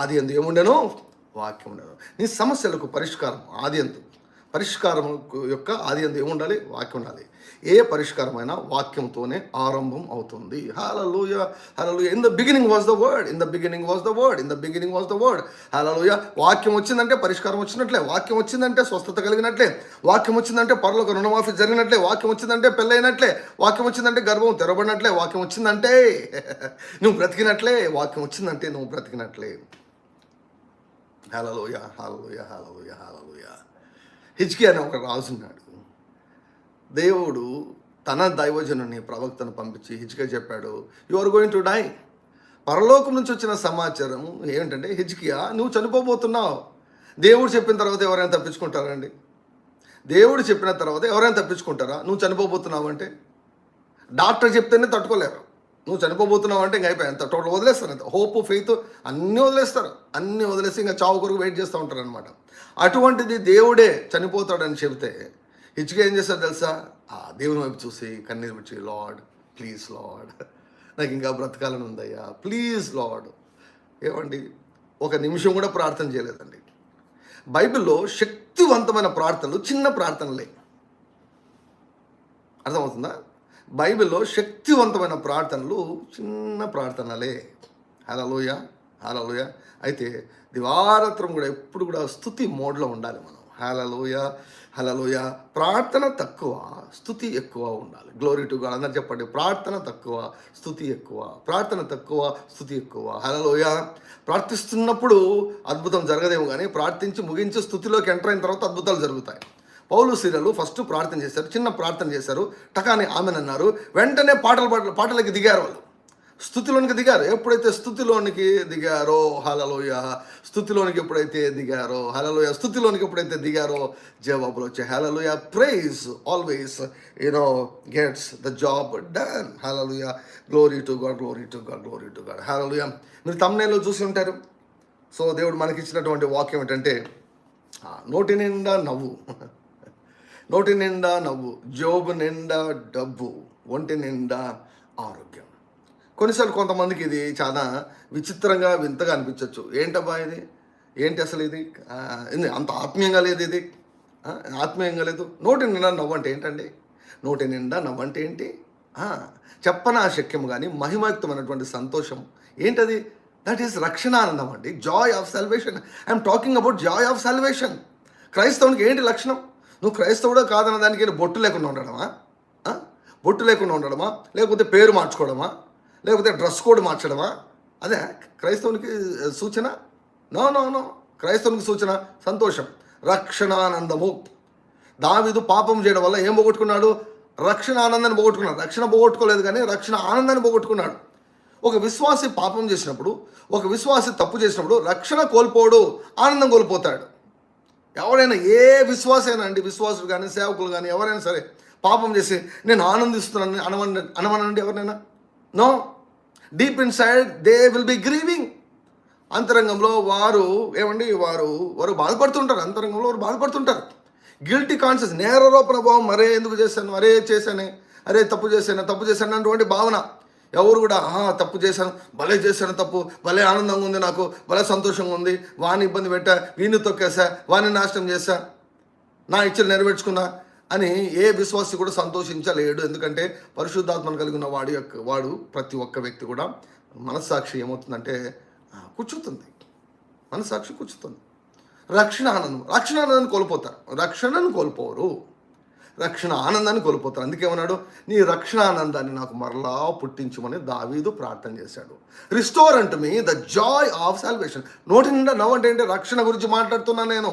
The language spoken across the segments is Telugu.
ఆది యందు ఏముండెను? వాక్యం ఉండెను. నీ సమస్యలకు పరిష్కారం ఆది యందు, పరిష్కారం యొక్క ఆది యందు ఏముండాలి? వాక్యం ఉండాలి. ఏ పరిష్కారమైనా వాక్యంతోనే ఆరంభం అవుతుంది. Hallelujah, hallelujah. In the beginning was the word, in the beginning was the word, in the beginning was the word. Hallelujah. వాక్యం వచ్చిందంటే పరిష్కారం వచ్చినట్లే, వాక్యం వచ్చిందంటే స్వస్థత కలిగినట్లే, వాక్యం వచ్చిందంటే పరలోక రుణమాఫీ జరిగినట్లే, వాక్యం వచ్చిందంటే పెళ్ళైనట్లే, వాక్యం వచ్చిందంటే గర్భం తెరబడినట్లే, వాక్యం వచ్చిందంటే నువ్వు బ్రతికినట్లే, వాక్యం వచ్చిందంటే నువ్వు బ్రతికినట్లే. హల్లెలూయా, హల్లెలూయా, హల్లెలూయా, హల్లెలూయా. హిజ్కియా అనే ఒక రాజు ఉన్నాడు. దేవుడు తన దైవజనుని ప్రవక్తను పంపించి హిజ్కియా చెప్పాడు, you are going to die. పరలోకం నుంచి వచ్చిన సమాచారం ఏంటంటే, హిజ్కియా నువ్వు చనిపోబోతున్నావు. దేవుడు చెప్పిన తర్వాత ఎవరైనా తప్పించుకుంటారండి? దేవుడు చెప్పిన తర్వాత ఎవరైనా తప్పించుకుంటారా? నువ్వు చనిపోబోతున్నావు అంటే డాక్టర్ చెప్తేనే తట్టుకోలేరు. నువ్వు చనిపోబోతున్నావు అంటే ఇంక అయిపోయి అంత టోటల్ వదిలేస్తారు. అంత హోప్, ఫెయిత్ అన్నీ వదిలేస్తారు. అన్నీ వదిలేసి ఇంకా చావు కొరకు వెయిట్ చేస్తూ ఉంటారు అనమాట. అటువంటిది దేవుడే చనిపోతాడని చెబితే హిజ్కియా ఏం చేస్తాడు తెలుసా? ఆ దేవుని వైపు చూసి కన్నీరు వచ్చి, లార్డ్ ప్లీజ్ లార్డ్, నాకు ఇంకా బ్రతకాలని ఉందయ్యా, ప్లీజ్ లార్డ్. ఏమండి, ఒక నిమిషం కూడా ప్రార్థన చేయలేదండి. బైబిల్లో శక్తివంతమైన ప్రార్థనలు చిన్న ప్రార్థనలే. అర్థమవుతుందా? బైబిల్లో శక్తివంతమైన ప్రార్థనలు చిన్న ప్రార్థనలే. హల్లెలూయా, హల్లెలూయా. అయితే దివారాత్రం కూడా ఎప్పుడు కూడా స్తుతి మోడ్లో ఉండాలి మనం. హల్లెలూయా, హల్లెలూయా. ప్రార్థన తక్కువ, స్తుతి ఎక్కువ ఉండాలి. Glory to God. అందరు చెప్పండి, ప్రార్థన తక్కువ, స్తుతి ఎక్కువ. ప్రార్థన తక్కువ, స్తుతి ఎక్కువ. హల్లెలూయా. ప్రార్థిస్తున్నప్పుడు అద్భుతం జరగదేమో కానీ ప్రార్థించి ముగించి స్తుతిలోకి ఎంటర్ అయిన తర్వాత అద్భుతాలు జరుగుతాయి. పౌలు శీలలు ఫస్ట్ ప్రార్థన చేశారు, చిన్న ప్రార్థన చేశారు, టకాని ఆమెన్ అన్నారు, వెంటనే పాటలకి దిగారు. వాళ్ళు స్తుతిలోనికి దిగారు. ఎప్పుడైతే స్తుతిలోనికి దిగారో, హల్లెలూయా, స్తుతిలోనికి ఎప్పుడైతే దిగారో, హల్లెలూయా, స్తుతిలోనికి ఎప్పుడైతే దిగారో జవాబులు వచ్చాయి. Hallelujah. Praise always gets the job done. Hallelujah. Glory to God, glory to God, glory to God. Hallelujah. మీరు తమ్నైల్లో చూసి ఉంటారు. సో దేవుడు మనకి ఇచ్చినటువంటి వాక్యం ఏంటంటే, నోటి నిండా నవ్వు, నోటి నిండా నవ్వు, జోబు నిండా డబ్బు, ఒంటి నిండా ఆరోగ్యం. కొన్నిసార్లు కొంతమందికి ఇది చాలా విచిత్రంగా వింతగా అనిపించవచ్చు. ఏంటబ్బా ఇది, ఏంటి అసలు ఇది, అంత ఆత్మీయంగా లేదు, ఇది ఆత్మీయంగా లేదు. నోటి నిండా నవ్వు అంటే ఏంటండి? నోటి నిండా నవ్వు అంటే ఏంటి? చెప్పనా శక్యం కానీ మహిమయుక్తమైనటువంటి సంతోషం. ఏంటది? దట్ ఈస్ రక్షణానందం అండి. Joy of salvation. I'm talking about joy of salvation. క్రైస్తవునికి ఏంటి లక్షణం? నువ్వు క్రైస్తవుడో కాదన్న దానికి బొట్టు లేకుండా ఉండడమా? బొట్టు లేకుండా ఉండడమా? లేకపోతే పేరు మార్చుకోవడమా? లేకపోతే డ్రెస్ కోడ్ మార్చడమా? అదే క్రైస్తవునికి సూచన? No no no. క్రైస్తవునికి సూచన సంతోషం, రక్షణానందము. దావీదు పాపం చేయడం వల్ల ఏం పోగొట్టుకున్నాడు? రక్షణ ఆనందాన్ని పోగొట్టుకున్నాడు. రక్షణ పోగొట్టుకోలేదు కానీ రక్షణ ఆనందాన్ని పోగొట్టుకున్నాడు. ఒక విశ్వాసి పాపం చేసినప్పుడు, ఒక విశ్వాసి తప్పు చేసినప్పుడు రక్షణ కోల్పోడు, ఆనందం కోల్పోతాడు. ఎవరైనా ఏ విశ్వాసైనా అండి, విశ్వాసులు కానీ సేవకులు కానీ ఎవరైనా సరే పాపం చేసి నేను ఆనందిస్తున్నాను అనమనండి ఎవరైనా? No. Deep inside they will be grieving. అంతరంగంలో వారు ఏమండి, వారు బాధపడుతుంటారు. అంతరంగంలో వారు బాధపడుతుంటారు. గిల్టీ కాన్షియస్, నేరారోపణ భావం, మరే ఎందుకు చేశాను, అరే చేశానే, అరే తప్పు చేశాను అటువంటి భావన. ఎవరు కూడా తప్పు చేశాను, భలే చేశాను తప్పు, భలే ఆనందంగా ఉంది, నాకు భలే సంతోషంగా ఉంది, వాని ఇబ్బంది పెట్టా, వీని తొక్కేసా, వాని నాశనం చేశా, నా ఇచ్చలు నెరవేర్చుకున్నా అని ఏ విశ్వాసి కూడా సంతోషించలేడు. ఎందుకంటే పరిశుద్ధాత్మను కలిగిన వాడు ప్రతి ఒక్క వ్యక్తి కూడా మనస్సాక్షి ఏమవుతుందంటే కూర్చుతుంది, మనస్సాక్షి కూర్చుతుంది. రక్షణ ఆనందాన్ని కోల్పోతారు, రక్షణను కోల్పోరు, రక్షణ ఆనందాన్ని కోల్పోతారు. అందుకేమన్నాడు? నీ రక్షణ ఆనందాన్ని నాకు మరలా పుట్టించమని దావీదు ప్రార్థన చేశాడు. Restore unto me the Joy of salvation. నోటి నిండా నవ్వు అంటే ఏంటి? రక్షణ గురించి మాట్లాడుతున్నాను నేను,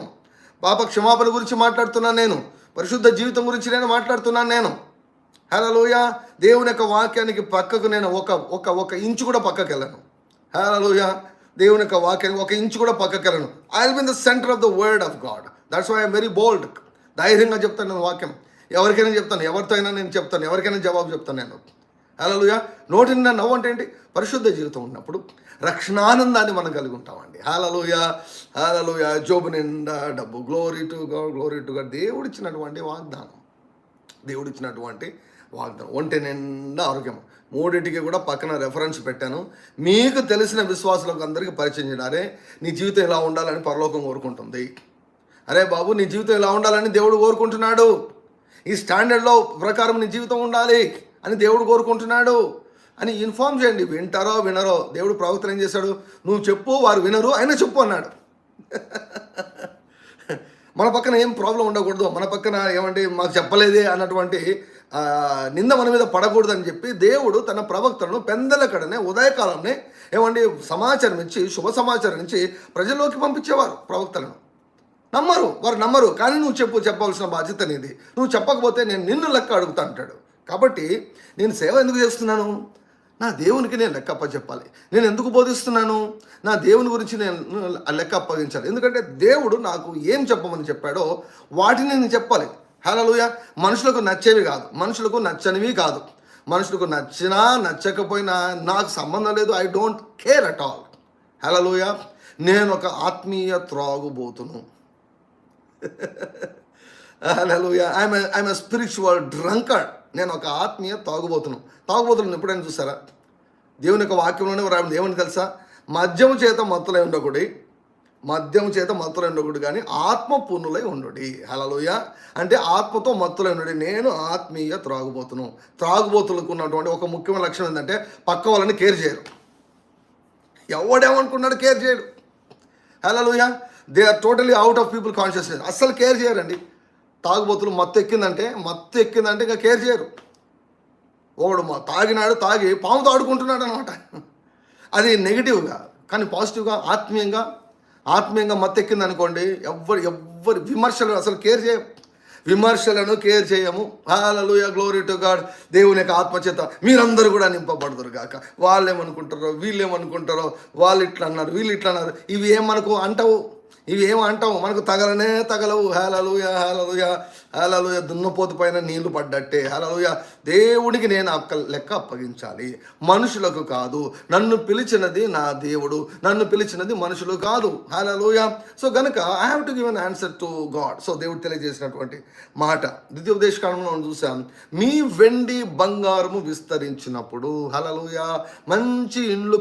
పాప క్షమాపణ గురించి మాట్లాడుతున్నాను నేను, పరిశుద్ధ జీవితం గురించి నేను మాట్లాడుతున్నాను నేను. హల్లెలూయా. దేవుని యొక్క వాక్యానికి పక్కకు నేను ఒక ఇంచు కూడా పక్కకు వెళ్ళను. హల్లెలూయా. దేవుని యొక్క వాక్యానికి ఒక ఇంచు కూడా పక్కకు వెళ్ళను. I will be in the centre of the word of God. That's why I'm very bold. ధైర్యంగా చెప్తాను నేను వాక్యం. ఎవరికైనా చెప్తాను, ఎవరితో అయినా నేను చెప్తాను, ఎవరికైనా జవాబు చెప్తాను నేను. హల్లెలూయా. నోటి నిండా నవ్వు అంటే ఏంటి? పరిశుద్ధ జీవితం ఉన్నప్పుడు రక్షణానందాన్ని మనం కలిగి ఉంటామండి. హల్లెలూయా, హల్లెలూయా. జోబు నిండా డబ్బు. Glory to God, glory to God. దేవుడిచ్చినటువంటి వాగ్దానం, దేవుడిచ్చినటువంటి వాగ్దానం. ఒంటి నిండా ఆరోగ్యం. మూడింటికి కూడా పక్కన రెఫరెన్స్ పెట్టాను. మీకు తెలిసిన విశ్వాసులకు అందరికీ పరిచయం చేయడారే నీ జీవితం ఇలా ఉండాలని పరలోకం కోరుకుంటుంది. అరే బాబు, నీ జీవితం ఇలా ఉండాలని దేవుడు కోరుకుంటున్నాడు. ఈ స్టాండర్డ్లో ప్రకారం నీ జీవితం ఉండాలి అని దేవుడు కోరుకుంటున్నాడు అని ఇన్ఫార్మ్ చేయండి. వింటారో వినరో, దేవుడు ప్రవక్తలు ఏం చేశాడు, నువ్వు చెప్పు, వారు వినరు, అయినా చెప్పు అన్నాడు. మన పక్కన ఏం ప్రాబ్లం ఉండకూడదు, మన పక్కన ఏమంటే మాకు చెప్పలేదే అన్నటువంటి నింద మన మీద పడకూడదు అని చెప్పి దేవుడు తన ప్రవక్తలను పెందలకడనే ఉదయకాలంనే ఏమండి సమాచారం ఇచ్చి, శుభ సమాచారం ఇచ్చి ప్రజల్లోకి పంపించేవారు ప్రవక్తలను. వారు నమ్మరు, కానీ నువ్వు చెప్పవలసిన బాధ్యత నీది. నువ్వు చెప్పకపోతే నేను నిన్ను లెక్క అడుగుతా అంటాడు. కాబట్టి నేను సేవ ఎందుకు చేస్తున్నాను? నా దేవునికి నేను లెక్క అప్పచెప్పాలి. నేను ఎందుకు బోధిస్తున్నాను? నా దేవుని గురించి నేను లెక్క అప్పగించాలి. ఎందుకంటే దేవుడు నాకు ఏం చెప్పమని చెప్పాడో వాటిని నేను చెప్పాలి. హల్లెలూయా. మనుషులకు నచ్చేవి కాదు, మనుషులకు నచ్చనివి కాదు. మనుషులకు నచ్చినా నచ్చకపోయినా నాకు సంబంధం లేదు. I don't care at all. Hallelujah. నేను ఒక ఆత్మీయ త్రాగుబోతును. Hallelujah. I'm a spiritual drunkard. నేను ఒక ఆత్మీయ తాగుబోతులను ఎప్పుడైనా చూసారా? దేవుని యొక్క వాక్యంలోనే రాబడింది. ఏమని తెలుసా? మద్యము చేత మత్తులై ఉండకూడదు కానీ ఆత్మ పూర్ణులై ఉండుడి. హల్లెలూయా. అంటే ఆత్మతో మత్తులై ఉండుడి. నేను ఆత్మీయ త్రాగుబోతులకు ఉన్నటువంటి ఒక ముఖ్యమైన లక్షణం ఏంటంటే పక్క వాళ్ళని కేర్ చేయరు. ఎవడేమనుకున్నాడు కేర్ చేయడు. Hallelujah. They are totally out of people consciousness. అస్సలు కేర్ చేయరండి. తాగుబోతులు మత్తు ఎక్కిందంటే ఇంకా కేర్ చేయరు. ఒకడు తాగి పాముతో ఆడుకుంటున్నాడు అనమాట. అది నెగిటివ్గా. కానీ పాజిటివ్గా ఆత్మీయంగా మత్తు ఎక్కింది అనుకోండి, ఎవ్వరి విమర్శలు అసలు విమర్శలను కేర్ చేయము. హల్లెలూయా, గ్లోరీ టు గాడ్. దేవుని యొక్క ఆత్మచేత మీరందరూ కూడా నింపబడదురు గాక. వాళ్ళు ఏమనుకుంటారో, వాళ్ళు ఇట్లా అన్నారు, వీళ్ళు ఇట్లా అన్నారు, ఇవి ఏమంటావు, మనకు తగలవు. హల్లెలూయా. దున్నపోతు పైన నీళ్లు పడ్డట్టే. హల్లెలూయా. దేవుడికి నేను లెక్క అప్పగించాలి, మనుషులకు కాదు. నన్ను పిలిచినది నా దేవుడు, నన్ను పిలిచినది మనుషులు కాదు. హల్లెలూయా. సో గనుక I have to give an answer to God. So దేవుడు తెలియజేసినటువంటి మాట ద్వితీయోపదేశకాండంలో మనం చూసాం. మీ వెండి బంగారము విస్తరించినప్పుడు, హల్లెలూయా, మంచి ఇల్లు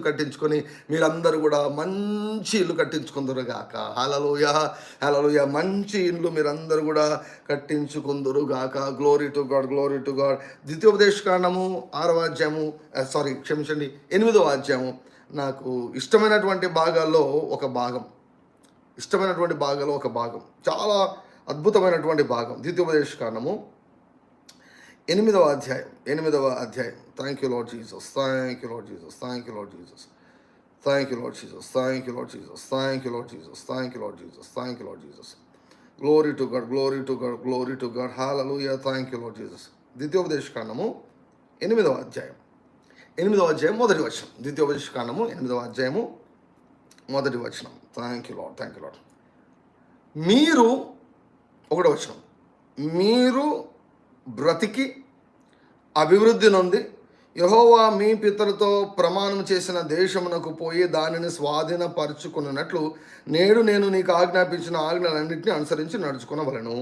కట్టించుకొని మీరందరూ కూడా మంచి ఇల్లు కట్టించుకుందరుగాక. హల్లెలూయా. మంచి ఇల్లు మీరందరూ కూడా కట్టించుకుందరుగాక. Glory to God. ద్వితీయోపదేశకాండము 8వ అధ్యాయము, 8వ అధ్యాయము నాకు ఇష్టమైనటువంటి భాగాల్లో ఒక భాగం, చాలా అద్భుతమైనటువంటి భాగం. ద్వితీయోపదేశకాండము 8వ అధ్యాయం. Thank you lord Jesus. Glory to God. Hallelujah. Thank you, Lord Jesus. ద్వితీయోపదేశకాండము 8వ అధ్యాయం మొదటి వచనం. ద్వితీయోపదేశకాండము 8వ అధ్యాయము మొదటి వచనం. Thank you lord. మీరు 1వ వచనం, మీరు బ్రతికి అభివృద్ధి నొంది యెహోవా మీ పితరులతో ప్రమాణం చేసిన దేశమునకు పోయి దానిని స్వాధీనపరచుకున్నట్లు నేడు నేను నీకు ఆజ్ఞాపించిన ఆజ్ఞలన్నింటినీ అనుసరించి నడుచుకునవలెను.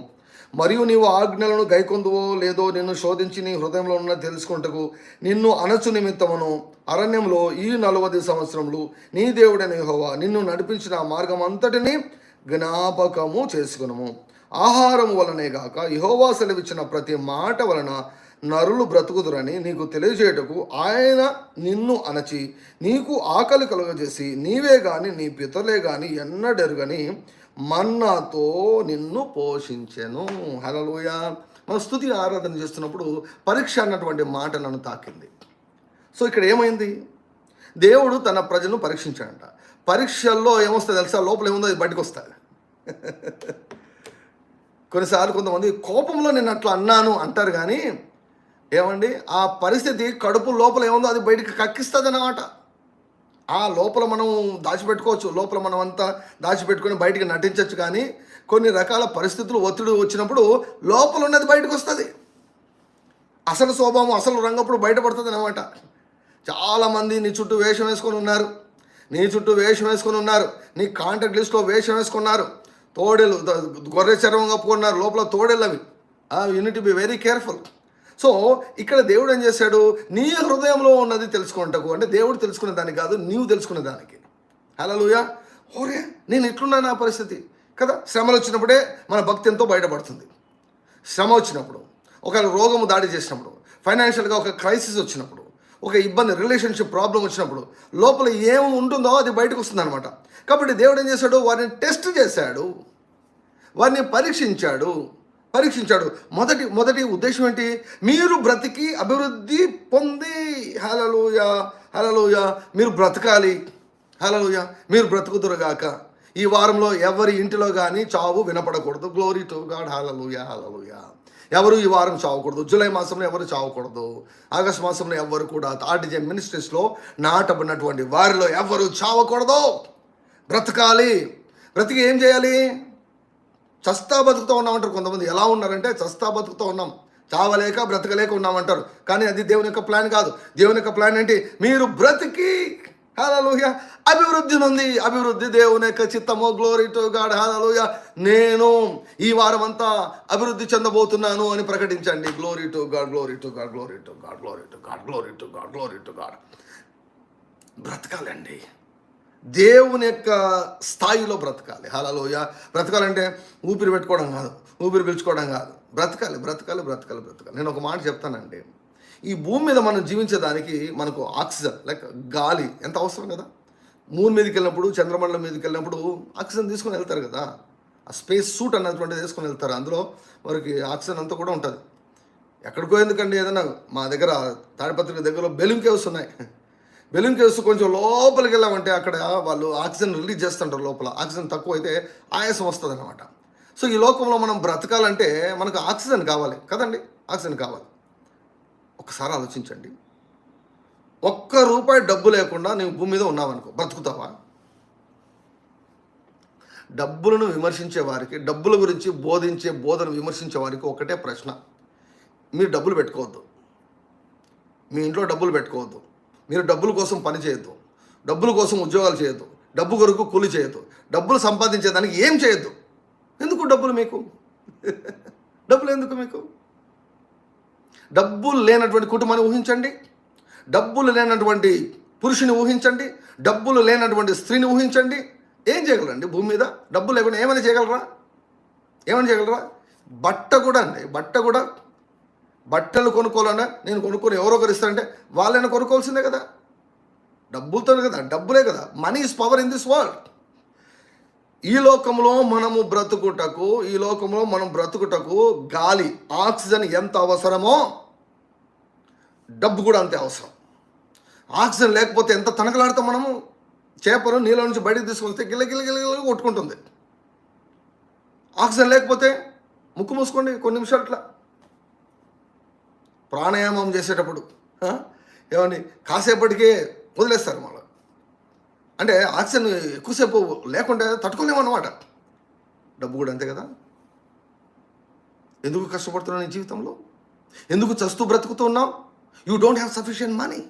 మరియు నీవు ఆజ్ఞలను గైకొందువో లేదో నిన్ను శోధించి నీ హృదయంలో ఉన్న తెలుసుకుంటకు నిన్ను అనచు నిమిత్తమును అరణ్యంలో ఈ 40 సంవత్సరములు నీ దేవుడైన యెహోవా నిన్ను నడిపించిన మార్గం అంతటినీ జ్ఞాపకము చేసుకునము. ఆహారం వలనే గాక యెహోవా సెలవిచ్చిన ప్రతి మాట వలన నరులు బ్రతుకుదురని నీకు తెలియజేయటకు ఆయన నిన్ను అణచి నీకు ఆకలి కలుగజేసి నీవే గాని నీ పితరులే గాని ఎన్నడెరుగని మన్నాతో నిన్ను పోషించెను. హల్లెలూయా. మన స్తుతి ఆరాధన చేస్తున్నప్పుడు పరీక్ష అన్నటువంటి మాట నన్ను తాకింది. సో ఇక్కడ ఏమైంది? దేవుడు తన ప్రజలను పరీక్షించాడంట. పరీక్షల్లో ఏమొస్తుంది తెలుసా? లోపల ఏముందో అది బయటకు వస్తుంది. కొన్నిసార్లు కొంతమంది కోపంలో నేను అట్లా అన్నాను అంటారు, కానీ ఏమండి ఆ పరిస్థితి కడుపు లోపల ఏముందో అది బయటికి కక్కిస్తుంది అన్నమాట. ఆ లోపల మనం దాచిపెట్టుకోవచ్చు, లోపల మనం అంతా దాచిపెట్టుకొని బయటికి నటించవచ్చు, కానీ కొన్ని రకాల పరిస్థితులు ఒత్తిడి వచ్చినప్పుడు లోపల ఉన్నది బయటకు వస్తుంది. అసలు స్వభావం అసలు రంగప్పుడు బయటపడుతుంది అన్నమాట. చాలామంది నీ చుట్టూ వేషం వేసుకొని ఉన్నారు, నీ కాంటాక్ట్ లిస్ట్లో వేషం వేసుకున్నారు, తోడేలు గొర్రె చర్మం కప్పుకున్నారు, లోపల తోడేళ్ళు అవి. Unit be very careful. So ఇక్కడ దేవుడు ఏం చేశాడు, నీ హృదయంలో ఉన్నది తెలుసుకుంటకు, అంటే దేవుడు తెలుసుకునే దానికి కాదు, నీవు తెలుసుకునే దానికి. హల్లెలూయా. ఓరే నేను ఎట్లున్నా నా పరిస్థితి కదా. శ్రమలు వచ్చినప్పుడే మన భక్తి ఎంతో బయటపడుతుంది. శ్రమ వచ్చినప్పుడు, ఒక రోగము దాడి చేసినప్పుడు, ఫైనాన్షియల్గా ఒక క్రైసిస్ వచ్చినప్పుడు, ఒక ఇబ్బంది, రిలేషన్షిప్ ప్రాబ్లం వచ్చినప్పుడు లోపల ఏమి ఉంటుందో అది బయటకు వస్తుంది అనమాట. కాబట్టి దేవుడు ఏం చేశాడు, వారిని టెస్ట్ చేశాడు, వారిని పరీక్షించాడు. మొదటి ఉద్దేశం ఏంటి, మీరు బ్రతికి అభివృద్ధి పొంది, హల్లెలూయా హల్లెలూయా, మీరు బ్రతకాలి, హల్లెలూయా, మీరు బ్రతుకుదురుగాక. ఈ వారంలో ఎవరి ఇంటిలో కానీ చావు వినపడకూడదు. గ్లోరీ టు గాడ్, హల్లెలూయా హల్లెలూయా. ఎవరు ఈ వారం చావకూడదు. జూలై మాసంలో ఎవరు చావకూడదు. ఆగస్ట్ మాసంలో ఎవరు కూడా ఆర్టిజన్ మినిస్ట్రీస్లో నాటబడినటువంటి వారిలో ఎవరు చావకూడదు. బ్రతకాలి. బ్రతికి ఏం చేయాలి, చస్తా బతుకుతూ ఉన్నామంటారు కొంతమంది. ఎలా ఉన్నారంటే చస్తా బతుకుతూ ఉన్నాం, చావలేక బ్రతకలేక ఉన్నామంటారు. కానీ అది దేవుని యొక్క ప్లాన్ కాదు. దేవుని యొక్క ప్లాన్ ఏంటి, మీరు బ్రతికి, హల్లెలూయా, అభివృద్ధి నొంది. అభివృద్ధి దేవుని యొక్క చిత్తము. Glory to God, hallelujah. నేను ఈ వారం అంతా అభివృద్ధి చెందబోతున్నాను అని ప్రకటించండి. Glory to God, glory to God, glory to God, glory to God, glory to God, glory to God. బ్రతకాలండి, దేవుని యొక్క స్థాయిలో బ్రతకాలి. హల్లెలూయా. బ్రతకాలంటే ఊపిరి పెట్టుకోవడం కాదు, ఊపిరి పీల్చుకోవడం కాదు. బ్రతకాలి బ్రతకాలి బ్రతకాలి బ్రతకాలి. నేను ఒక మాట చెప్తానండి, ఈ భూమి మీద మనం జీవించేదానికి మనకు ఆక్సిజన్, లైక్ గాలి ఎంత అవసరం కదా. మూన్ మీదకి వెళ్ళినప్పుడు, చంద్రమండలం మీదకి వెళ్ళినప్పుడు ఆక్సిజన్ తీసుకొని వెళ్తారు కదా. ఆ స్పేస్ సూట్ అన్నటువంటిది వేసుకొని వెళ్తారు. అందులో వారికి ఆక్సిజన్ అంతా కూడా ఉంటుంది. ఎక్కడికో ఎందుకండి, ఏదైనా మా దగ్గర తాడిపత్రి దగ్గరలో బెలూన్ కేవ్స్ ఉన్నాయి. బెలూన్ కేవ్స్ కొంచెం లోపలికి వెళ్ళామంటే అక్కడ వాళ్ళు ఆక్సిజన్ రిలీజ్ చేస్తుంటారు. లోపల ఆక్సిజన్ తక్కువ అయితే ఆయాసం వస్తుంది అనమాట. సో ఈ లోకంలో మనం బ్రతకాలంటే మనకు ఆక్సిజన్ కావాలి కదండి, ఆక్సిజన్ కావాలి. ఒకసారి ఆలోచించండి, ₹1 డబ్బు లేకుండా నీవు భూమి మీద ఉన్నావనుకో, బ్రతుకుతావా? డబ్బులను విమర్శించే వారికి, డబ్బుల గురించి బోధన విమర్శించే వారికి ఒకటే ప్రశ్న, మీరు డబ్బులు పెట్టుకోవద్దు, మీ ఇంట్లో డబ్బులు పెట్టుకోవద్దు, మీరు డబ్బుల కోసం పని చేయొద్దు, డబ్బుల కోసం ఉద్యోగాలు చేయొద్దు, డబ్బు కొరకు కూలి చేయొద్దు, డబ్బులు సంపాదించేదానికి ఏం చేయొద్దు. ఎందుకు డబ్బులు మీకు? డబ్బులు ఎందుకు మీకు? డబ్బులు లేనటువంటి కుటుంబాన్ని ఊహించండి, డబ్బులు లేనటువంటి పురుషుని ఊహించండి, డబ్బులు లేనటువంటి స్త్రీని ఊహించండి. ఏం చేయగలరండి భూమి మీద? డబ్బులు లేకుండా ఏమైనా చేయగలరా? బట్ట కూడా అండి, బట్టలు కొనుక్కోవాలన్నా నేను కొనుక్కొని ఎవరో ఒకరు ఇస్తారంటే వాళ్ళైనా కొనుక్కోవాల్సిందే కదా. డబ్బులతోనే కదా, డబ్బులే కదా. Money is power in this world. ఈ లోకంలో మనం బ్రతుకుటకు గాలి, ఆక్సిజన్ ఎంత అవసరమో డబ్బు కూడా అంతే అవసరం. ఆక్సిజన్ లేకపోతే ఎంత తనకలాడతాం మనము. చేపను నీళ్ళ నుంచి బయటకు తీసుకొస్తే గిల్ల కొట్టుకుంటుంది. ఆక్సిజన్ లేకపోతే ముక్కు మూసుకోండి కొన్ని నిమిషాలు ఇట్లా. ప్రాణాయామం చేసేటప్పుడు ఏమండి కాసేపటికే వదిలేస్తారు మళ్ళీ. అంటే ఆక్సిజన్ ఎక్కువసేపు లేకుంటే తట్టుకోలేమన్నమాట. డబ్బు కూడా అంతే కదా. ఎందుకు కష్టపడుతున్నావు నీ జీవితంలో? ఎందుకు చస్తూ బ్రతుకుతున్నావు? You don't have sufficient money.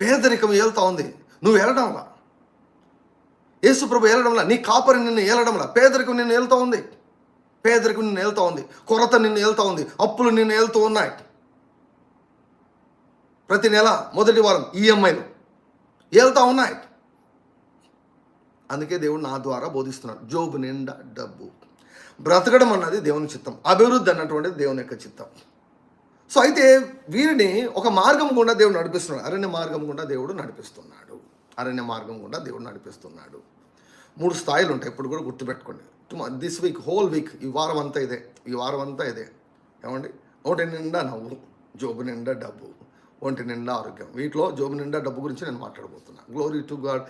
పేదరికం ఏలుతా ఉంది, నువ్వు ఏలడంలా. యేసు ప్రభు ఏలడంలా, నీ కాపరి నిన్ను ఏలడంలా. పేదరికం నిన్ను ఏలుతూ ఉంది, కొరత నిన్ను ఏలుతూ ఉంది, అప్పులు నిన్ను ఏలుతూ ఉన్నాయి. ప్రతి నెల మొదటి వారం ఈఎంఐలు ఏలుతూ ఉన్నాయి. అందుకే దేవుడు నా ద్వారా బోధిస్తున్నాడు. జోబు నిండా డబ్బు. బ్రతకడం అన్నది దేవుని చిత్తం, అభివృద్ధి అన్నటువంటిది దేవుని యొక్క చిత్తం. సో అయితే వీరిని ఒక మార్గం గుండా దేవుడు నడిపిస్తున్నాడు. అరణ్య మార్గం గుండా దేవుడు నడిపిస్తున్నాడు. 3 స్థాయిలు ఉంటాయి, ఇప్పుడు కూడా గుర్తుపెట్టుకోండి. దిస్ వీక్, హోల్ వీక్, ఈ వారం అంతా ఇదే. ఏమండి, నోటి నిండా నవ్వు, జోబు నిండా డబ్బు, ఒంటి నిండా ఆరోగ్యం. వీటిలో జోబు నిండా డబ్బు గురించి నేను మాట్లాడబోతున్నా. గ్లోరీ టు గాడ్,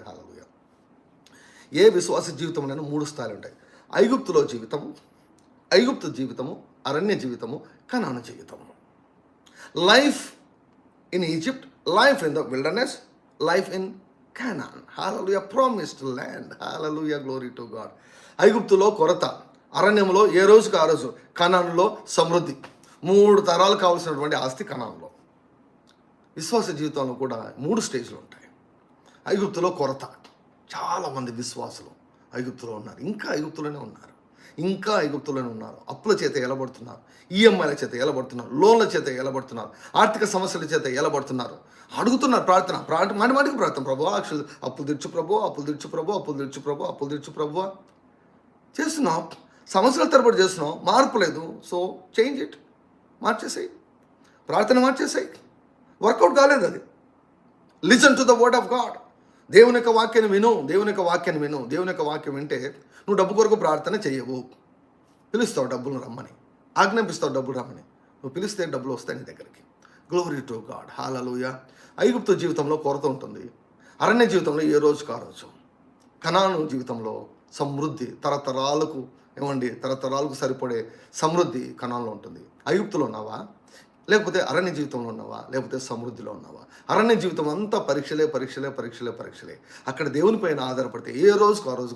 హల్లెలూయా. ఏ విశ్వాస జీవితంలోనూ 3 స్థాయిలు ఉంటాయి. ఐగుప్తు జీవితము, అరణ్య జీవితము, కనాను జీవితము. Life in Egypt, life in the wilderness, life in Conan. Hallelujah. Promised land. Hallelujah. Glory to God. ఐగుప్తులో కొరత, అరణ్యంలో ఏ రోజుకు ఆ రోజు, కనానులో సమృద్ధి. 3 తరాలు కావాల్సినటువంటి ఆస్తి కనానులో. విశ్వాస జీవితంలో కూడా 3 స్టేజ్లు ఉంటాయి. ఐగుప్తులో కొరత, చాలామంది విశ్వాసులు ఐగుప్తులో ఉన్నారు, ఇంకా ఐగుప్తులోనే ఉన్నారు. ఇంకా ఐగుప్తులోనే ఉన్నారు. అప్పుల చేత ఏలబడుతున్నారు, ఈఎంఐల చేత ఏలబడుతున్నారు, లోన్ల చేత ఏలబడుతున్నారు, ఆర్థిక సమస్యల చేత ఏలబడుతున్నారు. అడుగుతున్నారు ప్రార్థన, మాటికి ప్రార్థన, ప్రభు అప్పులు తీర్చు ప్రభు, అప్పులు తీర్చు ప్రభు, అప్పులు తీర్చు ప్రభు, అప్పులు తీర్చు ప్రభు చేస్తున్నాం. సంవత్సరాల తరబడి చేస్తున్నాం, మార్పు లేదు. సో చేంజ్ ఇట్, మార్చేసాయి, ప్రార్థన మార్చేసాయి. వర్కౌట్ కాలేదు అది. Listen to the word of God. దేవుని యొక్క వాక్యాన్ని విను, దేవుని యొక్క వాక్యాన్ని విను. దేవుని యొక్క వాక్యం వింటే నువ్వు డబ్బు కొరకు ప్రార్థన చేయవు. పిలుస్తావు డబ్బులు రమ్మని, ఆజ్ఞాపిస్తావు డబ్బులు రమ్మని. నువ్వు పిలిస్తే డబ్బులు వస్తాయి నీ దగ్గరికి. గ్లోరీ టు గాడ్, హల్లెలూయా. ఐగుప్తు జీవితంలో కొరత ఉంటుంది, అరణ్య జీవితంలో ఏ రోజుకు ఆ రోజు. కనాను జీవితంలో సమృద్ధి, తరతరాలకు సరిపడే సమృద్ధి కనాన్లో ఉంటుంది. ఐగుప్తులో ఉన్నావా, లేకపోతే అరణ్య జీవితంలో ఉన్నావా, లేకపోతే సమృద్ధిలో ఉన్నావా? అరణ్య జీవితం అంతా పరీక్షలే. అక్కడ దేవుని పైన ఆధారపడితే ఏ రోజుకు ఆ రోజు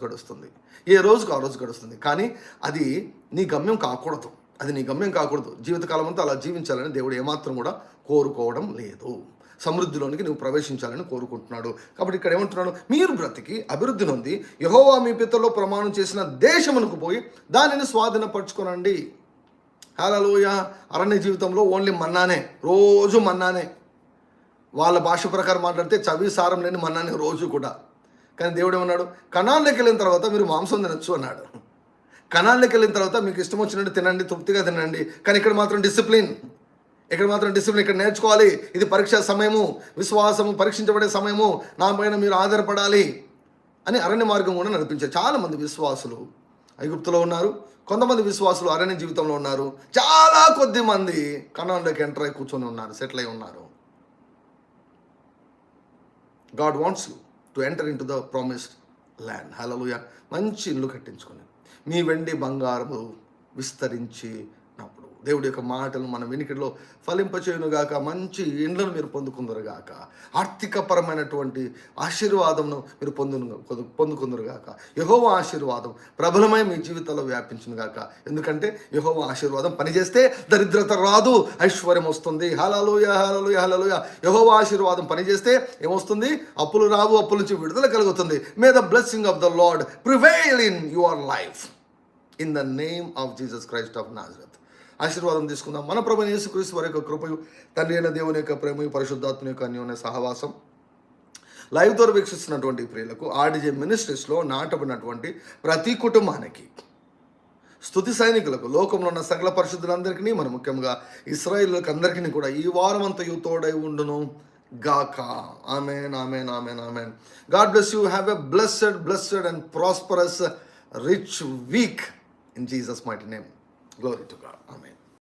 గడుస్తుంది. కానీ అది నీ గమ్యం కాకూడదు. జీవితకాలం అంతా అలా జీవించాలని దేవుడు ఏమాత్రం కూడా కోరుకోవడం లేదు. సమృద్ధిలోనికి నువ్వు ప్రవేశించాలని కోరుకుంటున్నాడు. కాబట్టి ఇక్కడ ఏమంటున్నాడు, మీరు బ్రతికి అభివృద్ధి నొంది యెహోవా మీ పితరుల్లో ప్రమాణం చేసిన దేశమునకు పోయి దానిని స్వాధీనపరచుకోనండి. హల్లెలూయా. అరణ్య జీవితంలో ఓన్లీ మన్నానే, రోజు మన్నానే. వాళ్ళ భాష ప్రకారం మాట్లాడితే చవి సారం లేని మన్నానే రోజు కూడా. కానీ దేవుడు ఏమన్నాడు, కనాన్లోకి వెళ్ళిన తర్వాత మీరు మాంసం తినచ్చు అన్నాడు. కనాన్లోకి వెళ్ళిన తర్వాత మీకు ఇష్టం వచ్చినట్టు తినండి, తృప్తిగా తినండి. కానీ ఇక్కడ మాత్రం డిసిప్లిన్, ఇక్కడ నేర్చుకోవాలి. ఇది పరీక్ష సమయము, విశ్వాసము పరీక్షించబడే సమయము, నా పైన మీరు ఆధారపడాలి అని అరణ్య మార్గం కూడా నడిపించారు. చాలామంది విశ్వాసులు ఐగుప్తులో ఉన్నారు, కొంతమంది విశ్వాసులు అరణ్య జీవితంలో ఉన్నారు, చాలా కొద్ది మంది కనాన్లోకి ఎంటర్ అయి కూర్చొని ఉన్నారు, సెటిల్ అయి ఉన్నారు. God wants you to enter in to the promised land. Hallelujah. మంచి ఇల్లు కట్టించుకొని మీ వెండి బంగారము విస్తరించినప్పుడు దేవుడి యొక్క మాటలు మన వెనుకలో ఫలింపచేయునుగాక. మంచి ఇండ్లను మీరు పొందుకుందరుగాక. ఆర్థికపరమైనటువంటి ఆశీర్వాదంను మీరు పొందుకుందరుగాక. యెహోవా ఆశీర్వాదం ప్రబలమై మీ జీవితంలో వ్యాపించునుగాక. ఎందుకంటే యెహోవా ఆశీర్వాదం పనిచేస్తే దరిద్రత రాదు, ఐశ్వర్యం వస్తుంది. హల్లెలూయా, హల్లెలూయా, హల్లెలూయా. యెహోవా ఆశీర్వాదం పనిచేస్తే ఏమొస్తుంది? అప్పులు రావు, అప్పుల నుంచి విడుదల కలుగుతుంది. May the blessing of the lord prevail in your life in the name of Jesus Christ of Nazareth. ఆశీర్వాదం తీసుకుందాం. మన ప్రభువైన యేసుక్రీస్తు వారి యొక్క కృపయు, తండ్రి అయిన దేవుని యొక్క ప్రేమయు, పరిశుద్ధాత్మ యొక్క అన్యోన్య సహవాసం, లైవ్ ద్వారా వీక్షిస్తున్నటువంటి ప్రియులకు, ఆర్డీజే మినిస్ట్రీస్లో నాటబడినటువంటి ప్రతి కుటుంబానికి, స్తుతి సైనికులకు, లోకంలో ఉన్న సకల పరిశుద్ధులందరికీ, మన ముఖ్యంగా ఇశ్రాయేలులకు అందరికీ కూడా ఈ వారం అంతయు తోడై ఉండును గాక. Amen, amen, amen, amen. God bless you. Have a blessed and prosperous rich week in Jesus' mighty name. Glory to God. Amen.